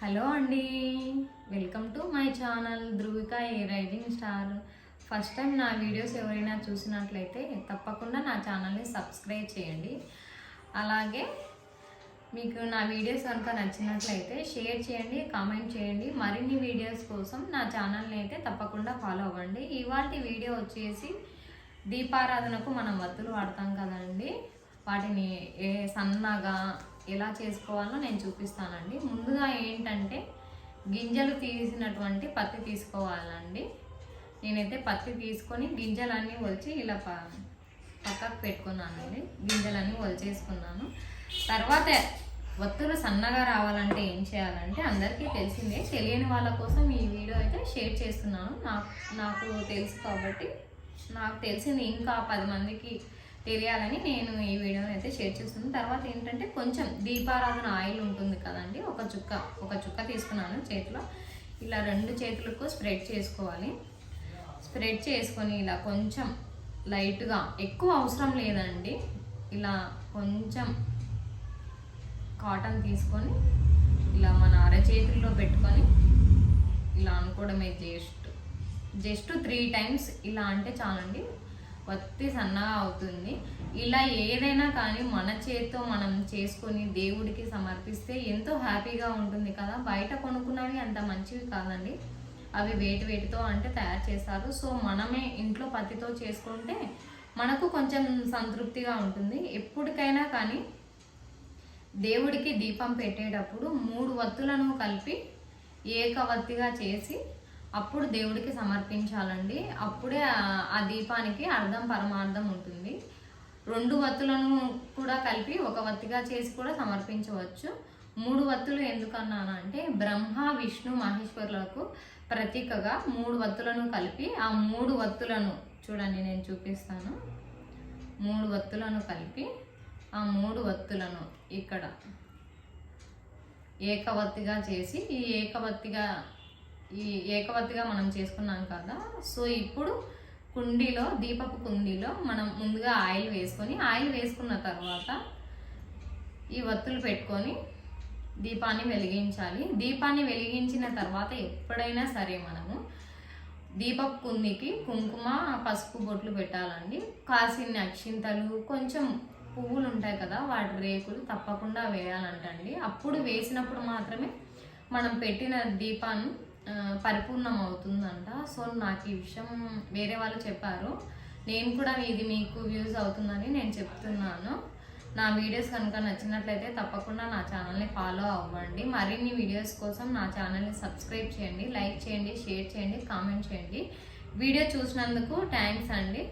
Hello అండి, welcome to my channel Dhruvika a rising star. First time నా videos ఎవరైనా చూసినట్లయితే తప్పకుండా నా ఛానల్ని సబ్స్క్రైబ్ చేయండి. అలాగే మీకు నా వీడియోస్ కనుక నచ్చినట్లయితే షేర్ చేయండి, కామెంట్ చేయండి. మరిన్ని వీడియోస్ కోసం నా ఛానల్ని అయితే తప్పకుండా ఫాలో అవ్వండి. ఇవాళ వీడియో వచ్చేసి దీపారాధనకు మనం వత్తులు వాడతాం కదండి, వాటిని సన్నగా ఎలా చేసుకోవాలో నేను చూపిస్తానండి. ముందుగా ఏంటంటే గింజలు తీసినటువంటి పత్తి తీసుకోవాలండి. నేనైతే పత్తి తీసుకొని గింజలన్నీ ఒలిచి ఇలా పక్కకు పెట్టుకున్నానండి. గింజలన్నీ ఒలిచేసుకున్నాను. తర్వాత వత్తులు సన్నగా రావాలంటే ఏం చేయాలంటే అందరికీ తెలిసిందే, తెలియని వాళ్ళ కోసం ఈ వీడియో అయితే షేర్ చేస్తున్నాను. నాకు తెలుసు కాబట్టి, నాకు తెలిసింది ఇంకా 10 మందికి తెలియాలని నేను ఈ వీడియోని అయితే షేర్ చేస్తున్నాను. తర్వాత ఏంటంటే కొంచెం దీపారాధన ఆయిల్ ఉంటుంది కదండి, ఒక చుక్క తీసుకున్నాను చేతిలో. ఇలా 2 చేతులకు స్ప్రెడ్ చేసుకోవాలి. స్ప్రెడ్ చేసుకొని ఇలా కొంచెం లైట్గా, ఎక్కువ అవసరం లేదండి, ఇలా కొంచెం కాటన్ తీసుకొని ఇలా మన అరచేతుల్లో పెట్టుకొని ఇలా అనుకోవడమే. జస్ట్ 3 టైమ్స్ ఇలా అంటే చాలండి, వత్తి సన్నగా అవుతుంది. ఇలా ఏదైనా కానీ మన చేతితో మనం చేసుకొని దేవుడికి సమర్పిస్తే ఎంతో హ్యాపీగా ఉంటుంది కదా. బయట కొనుక్కున్నవి అంత మంచివి కాదండి, అవి వేటితో అంటే తయారు చేస్తారు. సో మనమే ఇంట్లో పత్తితో చేసుకుంటే మనకు కొంచెం సంతృప్తిగా ఉంటుంది. ఎప్పటికైనా కానీ దేవుడికి దీపం పెట్టేటప్పుడు 3 వత్తులను కలిపి ఏకవత్తిగా చేసి అప్పుడు దేవుడికి సమర్పించాలండి. అప్పుడే ఆ దీపానికి అర్థం పరమార్థం ఉంటుంది. 2 వత్తులను కూడా కలిపి 1 వత్తిగా చేసి కూడా సమర్పించవచ్చు. 3 వత్తులు ఎందుకన్నానంటే బ్రహ్మ విష్ణు మహేశ్వరులకు ప్రతీకగా 3 వత్తులను కలిపి ఆ 3 వత్తులను చూడండి, నేను చూపిస్తాను. 3 వత్తులను కలిపి ఆ 3 వత్తులను ఇక్కడ ఏకవత్తిగా చేసి ఈ ఏకవత్తిగా మనం చేసుకున్నాం కదా. సో ఇప్పుడు దీపపు కుండీలో మనం ముందుగా ఆయిల్ వేసుకున్న తర్వాత ఈ వత్తులు పెట్టుకొని దీపాన్ని వెలిగించాలి. దీపాన్ని వెలిగించిన తర్వాత ఎప్పుడైనా సరే మనము దీపపు కుందికి కుంకుమ పసుపు బొట్లు పెట్టాలండి. కాసిన అక్షింతలు, కొంచెం పువ్వులు ఉంటాయి కదా, వాటి రేకులు తప్పకుండా వేయాలంటండి. అప్పుడు వేసినప్పుడు మాత్రమే మనం పెట్టిన దీపాన్ని పరిపూర్ణం అవుతుందంట. సో నాకు ఈ విషయం వేరే వాళ్ళు చెప్పారు, నేను కూడా ఇది మీకు వ్యూస్ అవుతుందని నేను చెప్తున్నాను. నా వీడియోస్ కనుక నచ్చినట్లయితే తప్పకుండా నా ఛానల్ని ఫాలో అవ్వండి. మరిన్ని వీడియోస్ కోసం నా ఛానల్ని సబ్స్క్రైబ్ చేయండి, లైక్ చేయండి, షేర్ చేయండి, కామెంట్ చేయండి. వీడియో చూసినందుకు థ్యాంక్స్ అండి.